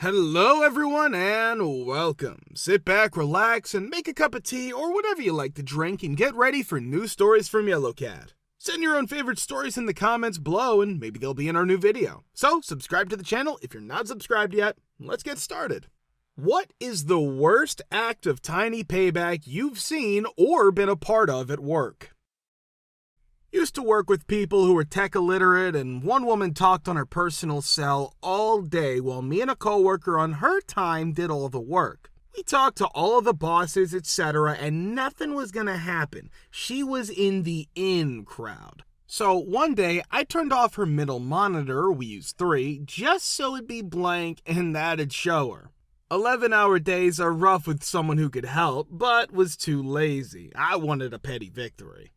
Hello everyone and welcome. Sit back, relax, and make a cup of tea or whatever you like to drink and get ready for new stories from Yellow Cat. Send your own favorite stories in the comments below and maybe they'll be in our new video. So subscribe to the channel if you're not subscribed yet. Let's get started. What is the worst act of tiny payback you've seen or been a part of at work? Used to work with people who were tech illiterate, and one woman talked on her personal cell all day while me and a coworker on her time did all the work. We talked to all of the bosses, etc., and nothing was gonna happen. She was in the in crowd. So one day, I turned off her middle monitor, we used 3, just so it'd be blank and that'd show her. 11-hour days are rough with someone who could help, but was too lazy. I wanted a petty victory.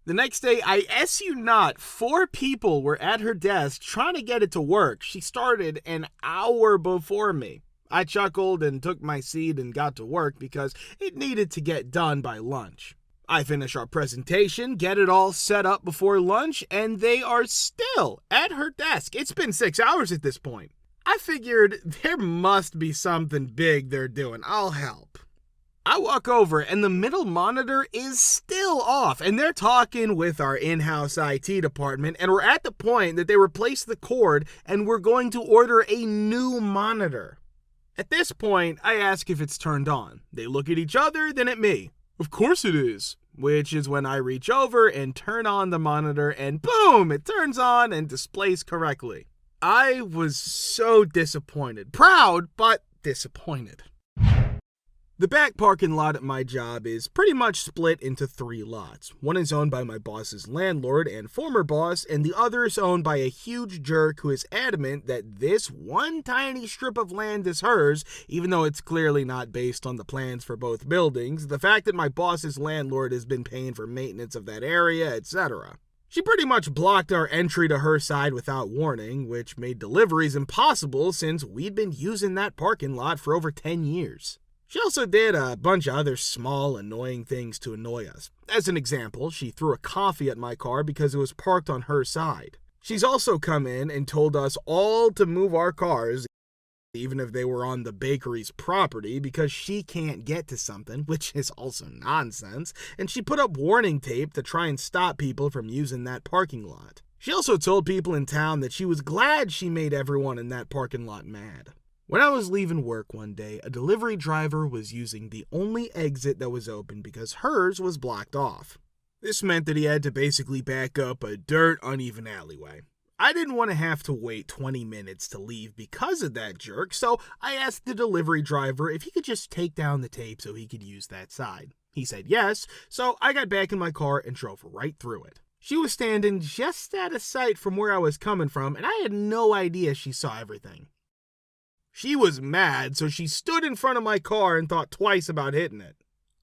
The next day, I S you not, 4 people were at her desk trying to get it to work. She started an hour before me. I chuckled and took my seat and got to work because it needed to get done by lunch. I finish our presentation, get it all set up before lunch, and they are still at her desk. It's been 6 hours at this point. I figured there must be something big they're doing. I'll help. I walk over and the middle monitor is still off and they're talking with our in-house IT department and we're at the point that they replaced the cord and we're going to order a new monitor. At this point, I ask if it's turned on. They look at each other, then at me. Of course it is. Which is when I reach over and turn on the monitor and boom, it turns on and displays correctly. I was so disappointed. Proud, but disappointed. The back parking lot at my job is pretty much split into 3 lots. One is owned by my boss's landlord and former boss, and the other is owned by a huge jerk who is adamant that this one tiny strip of land is hers, even though it's clearly not based on the plans for both buildings, the fact that my boss's landlord has been paying for maintenance of that area, etc. She pretty much blocked our entry to her side without warning, which made deliveries impossible since we'd been using that parking lot for over 10 years. She also did a bunch of other small, annoying things to annoy us. As an example, she threw a coffee at my car because it was parked on her side. She's also come in and told us all to move our cars, even if they were on the bakery's property, because she can't get to something, which is also nonsense, and she put up warning tape to try and stop people from using that parking lot. She also told people in town that she was glad she made everyone in that parking lot mad. When I was leaving work one day, a delivery driver was using the only exit that was open because hers was blocked off. This meant that he had to basically back up a dirt uneven alleyway. I didn't want to have to wait 20 minutes to leave because of that jerk, so I asked the delivery driver if he could just take down the tape so he could use that side. He said yes, so I got back in my car and drove right through it. She was standing just out of sight from where I was coming from, and I had no idea she saw everything. She was mad, so she stood in front of my car and thought twice about hitting it.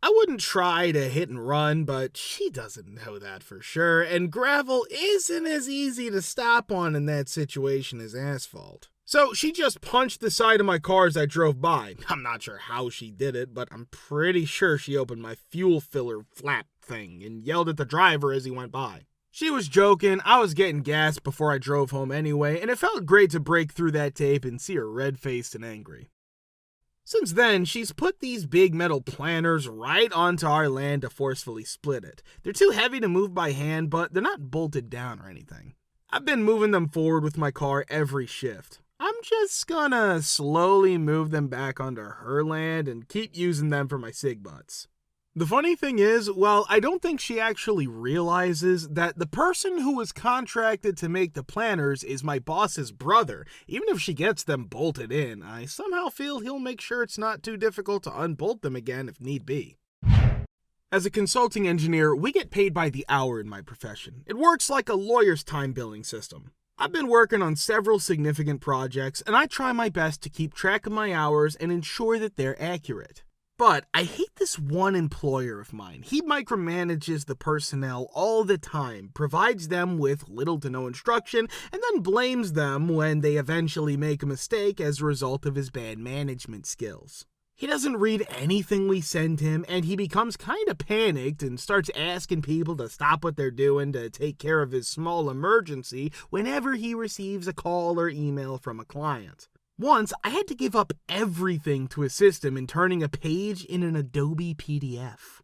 I wouldn't try to hit and run, but she doesn't know that for sure, and gravel isn't as easy to stop on in that situation as asphalt. So she just punched the side of my car as I drove by. I'm not sure how she did it, but I'm pretty sure she opened my fuel filler flap thing and yelled at the driver as he went by. She was joking, I was getting gas before I drove home anyway, and it felt great to break through that tape and see her red-faced and angry. Since then, she's put these big metal planters right onto our land to forcefully split it. They're too heavy to move by hand, but they're not bolted down or anything. I've been moving them forward with my car every shift. I'm just gonna slowly move them back onto her land and keep using them for my sig butts. The funny thing is, well, I don't think she actually realizes that the person who was contracted to make the planters is my boss's brother. Even if she gets them bolted in, I somehow feel he'll make sure it's not too difficult to unbolt them again if need be. As a consulting engineer, we get paid by the hour in my profession. It works like a lawyer's time billing system. I've been working on several significant projects, and I try my best to keep track of my hours and ensure that they're accurate. But I hate this one employer of mine. He micromanages the personnel all the time, provides them with little to no instruction, and then blames them when they eventually make a mistake as a result of his bad management skills. He doesn't read anything we send him, and he becomes kind of panicked and starts asking people to stop what they're doing to take care of his small emergency whenever he receives a call or email from a client. Once, I had to give up everything to assist him in turning a page in an Adobe PDF.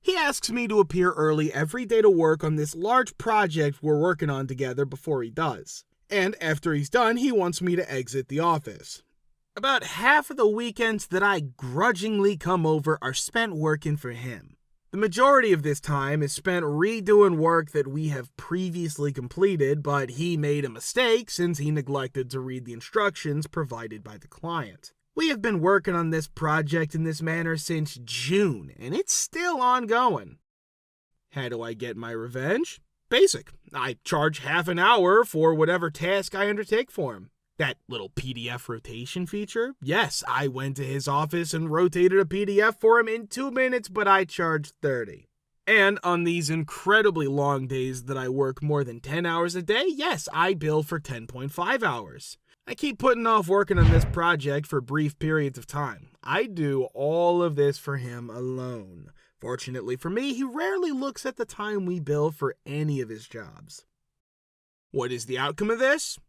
He asks me to appear early every day to work on this large project we're working on together before he does. And after he's done, he wants me to exit the office. About half of the weekends that I grudgingly come over are spent working for him. The majority of this time is spent redoing work that we have previously completed, but he made a mistake since he neglected to read the instructions provided by the client. We have been working on this project in this manner since June, and it's still ongoing. How do I get my revenge? Basic. I charge half an hour for whatever task I undertake for him. That little PDF rotation feature? Yes, I went to his office and rotated a PDF for him in 2 minutes, but I charged 30. And on these incredibly long days that I work more than 10 hours a day, yes, I bill for 10.5 hours. I keep putting off working on this project for brief periods of time. I do all of this for him alone. Fortunately for me, he rarely looks at the time we bill for any of his jobs. What is the outcome of this?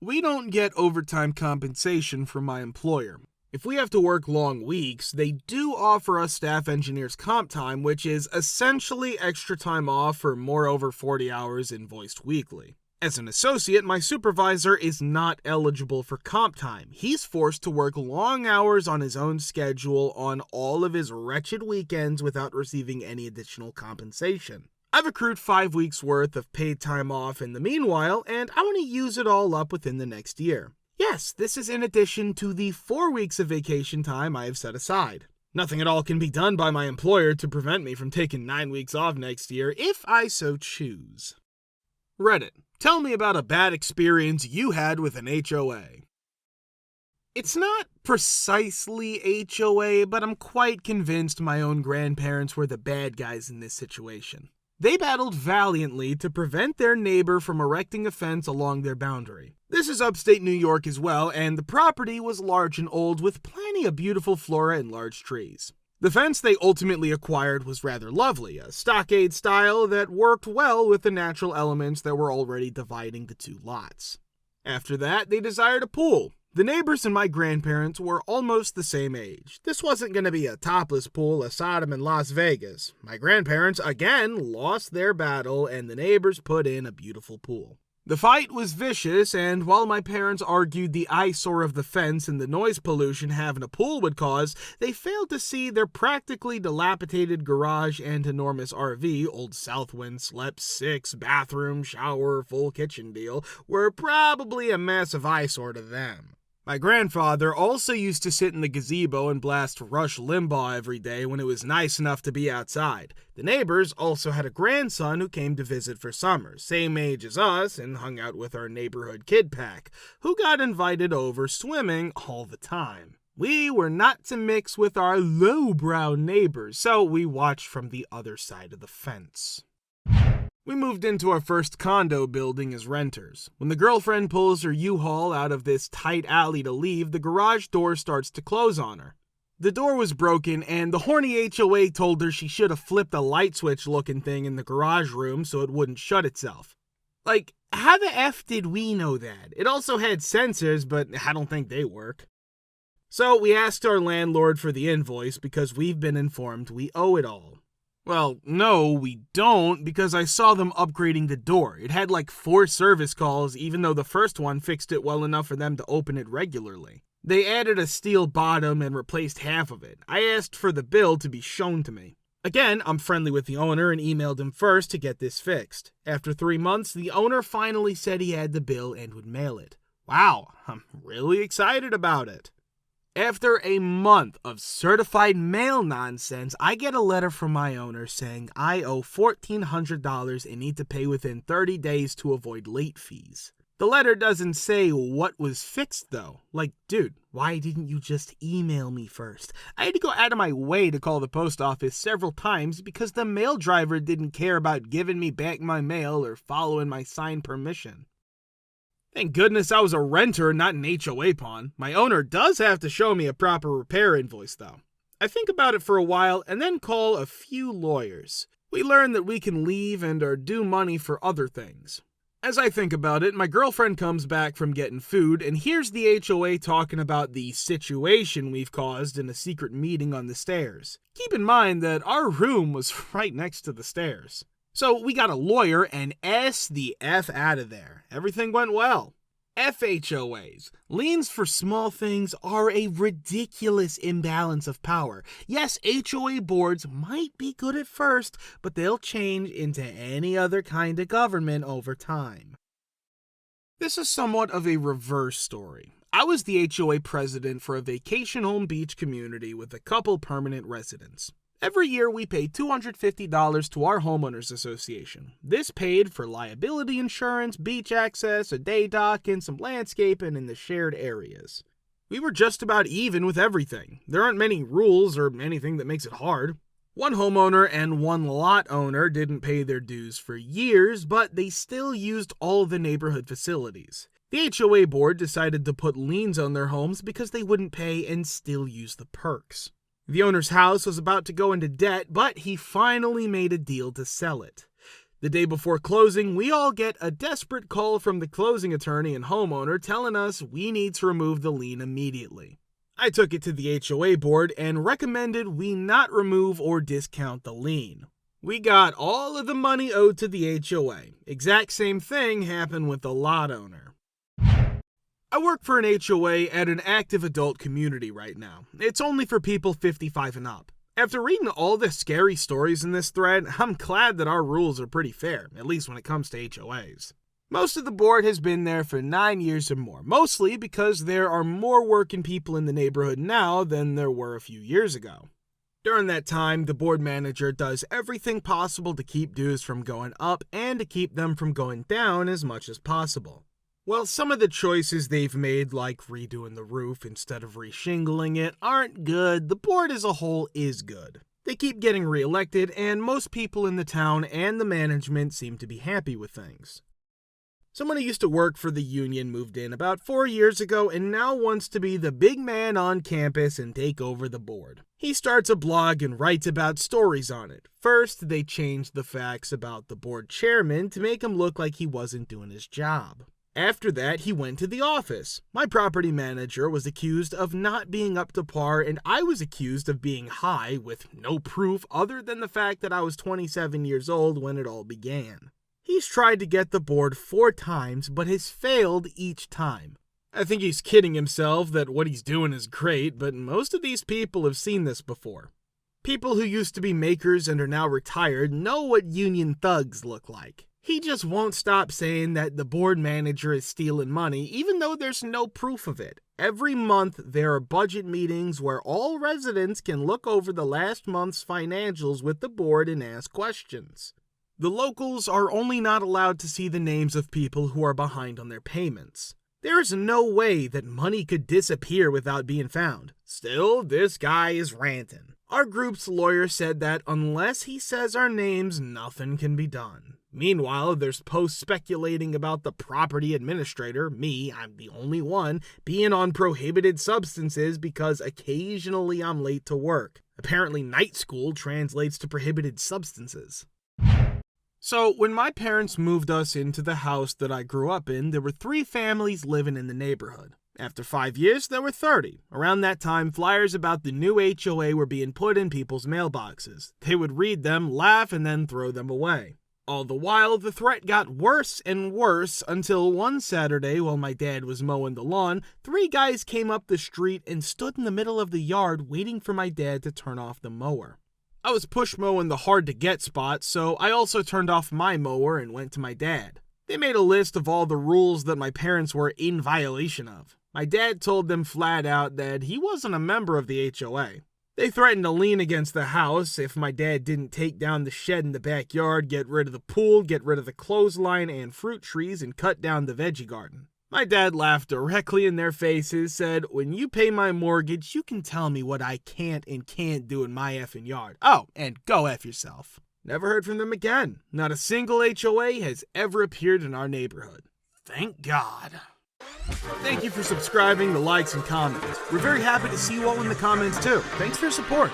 We don't get overtime compensation from my employer. If we have to work long weeks, they do offer us staff engineers comp time, which is essentially extra time off for more over 40 hours invoiced weekly. As an associate, my supervisor is not eligible for comp time. He's forced to work long hours on his own schedule on all of his wretched weekends without receiving any additional compensation. I've accrued 5 weeks worth of paid time off in the meanwhile, and I want to use it all up within the next year. Yes, this is in addition to the 4 weeks of vacation time I have set aside. Nothing at all can be done by my employer to prevent me from taking 9 weeks off next year if I so choose. Reddit. Tell me about a bad experience you had with an HOA. It's not precisely HOA, but I'm quite convinced my own grandparents were the bad guys in this situation. They battled valiantly to prevent their neighbor from erecting a fence along their boundary. This is upstate New York as well, and the property was large and old with plenty of beautiful flora and large trees. The fence they ultimately acquired was rather lovely, a stockade style that worked well with the natural elements that were already dividing the two lots. After that, they desired a pool. The neighbors and my grandparents were almost the same age. This wasn't going to be a topless pool, a Sodom in Las Vegas. My grandparents again lost their battle, and the neighbors put in a beautiful pool. The fight was vicious, and while my parents argued the eyesore of the fence and the noise pollution having a pool would cause, they failed to see their practically dilapidated garage and enormous RV, old Southwind slept 6 bathroom, shower, full kitchen deal, were probably a massive eyesore to them. My grandfather also used to sit in the gazebo and blast Rush Limbaugh every day when it was nice enough to be outside. The neighbors also had a grandson who came to visit for summers, same age as us, and hung out with our neighborhood kid pack, who got invited over swimming all the time. We were not to mix with our lowbrow neighbors, so we watched from the other side of the fence. We moved into our first condo building as renters. When the girlfriend pulls her U-Haul out of this tight alley to leave, the garage door starts to close on her. The door was broken, and the horny HOA told her she should have flipped a light switch looking thing in the garage room so it wouldn't shut itself. Like, how the F did we know that? It also had sensors, but I don't think they work. So we asked our landlord for the invoice because we've been informed we owe it all. Well, no, we don't, because I saw them upgrading the door. It had like 4 service calls, even though the first one fixed it well enough for them to open it regularly. They added a steel bottom and replaced half of it. I asked for the bill to be shown to me. Again, I'm friendly with the owner and emailed him first to get this fixed. After 3 months, the owner finally said he had the bill and would mail it. Wow, I'm really excited about it. After a month of certified mail nonsense, I get a letter from my owner saying I owe $1,400 and need to pay within 30 days to avoid late fees. The letter doesn't say what was fixed though. Like, dude, why didn't you just email me first? I had to go out of my way to call the post office several times because the mail driver didn't care about giving me back my mail or following my signed permission. Thank goodness I was a renter, not an HOA pawn. My owner does have to show me a proper repair invoice, though. I think about it for a while and then call a few lawyers. We learn that we can leave and are due money for other things. As I think about it, my girlfriend comes back from getting food and hears the HOA talking about the situation we've caused in a secret meeting on the stairs. Keep in mind that our room was right next to the stairs. So we got a lawyer and S the F out of there. Everything went well. FHOAs, liens for small things, are a ridiculous imbalance of power. Yes, HOA boards might be good at first, but they'll change into any other kind of government over time. This is somewhat of a reverse story. I was the HOA president for a vacation home beach community with a couple permanent residents. Every year we pay $250 to our homeowners association. This paid for liability insurance, beach access, a day dock, and some landscaping in the shared areas. We were just about even with everything. There aren't many rules or anything that makes it hard. One homeowner and one lot owner didn't pay their dues for years, but they still used all the neighborhood facilities. The HOA board decided to put liens on their homes because they wouldn't pay and still use the perks. The owner's house was about to go into debt, but he finally made a deal to sell it. The day before closing, we all get a desperate call from the closing attorney and homeowner telling us we need to remove the lien immediately. I took it to the HOA board and recommended we not remove or discount the lien. We got all of the money owed to the HOA. Exact same thing happened with the lot owner. I work for an HOA at an active adult community right now. It's only for people 55 and up. After reading all the scary stories in this thread, I'm glad that our rules are pretty fair, at least when it comes to HOAs. Most of the board has been there for 9 years or more, mostly because there are more working people in the neighborhood now than there were a few years ago. During that time, the board manager does everything possible to keep dues from going up and to keep them from going down as much as possible. Well, some of the choices they've made, like redoing the roof instead of reshingling it, aren't good. The board as a whole is good. They keep getting reelected, and most people in the town and the management seem to be happy with things. Someone who used to work for the union moved in about 4 years ago and now wants to be the big man on campus and take over the board. He starts a blog and writes about stories on it. First, they changed the facts about the board chairman to make him look like he wasn't doing his job. After that, he went to the office. My property manager was accused of not being up to par, and I was accused of being high with no proof other than the fact that I was 27 years old when it all began. He's tried to get the board 4 times, but has failed each time. I think he's kidding himself that what he's doing is great, but most of these people have seen this before. People who used to be makers and are now retired know what union thugs look like. He just won't stop saying that the board manager is stealing money, even though there's no proof of it. Every month, there are budget meetings where all residents can look over the last month's financials with the board and ask questions. The locals are only not allowed to see the names of people who are behind on their payments. There is no way that money could disappear without being found. Still, this guy is ranting. Our group's lawyer said that unless he says our names, nothing can be done. Meanwhile, there's posts speculating about the property administrator, me, I'm the only one, being on prohibited substances because occasionally I'm late to work. Apparently night school translates to prohibited substances. So, when my parents moved us into the house that I grew up in, there were 3 families living in the neighborhood. After 5 years, there were 30. Around that time, flyers about the new HOA were being put in people's mailboxes. They would read them, laugh, and then throw them away. All the while, the threat got worse and worse until one Saturday, while my dad was mowing the lawn, 3 guys came up the street and stood in the middle of the yard waiting for my dad to turn off the mower. I was push mowing the hard-to-get spot, so I also turned off my mower and went to my dad. They made a list of all the rules that my parents were in violation of. My dad told them flat out that he wasn't a member of the HOA. They threatened to lien against the house if my dad didn't take down the shed in the backyard, get rid of the pool, get rid of the clothesline and fruit trees, and cut down the veggie garden. My dad laughed directly in their faces, said, "When you pay my mortgage, you can tell me what I can't and can't do in my effing yard. Oh, and go F yourself." Never heard from them again. Not a single HOA has ever appeared in our neighborhood. Thank God. Thank you for subscribing, the likes, and comments. We're very happy to see you all in the comments too. Thanks for your support.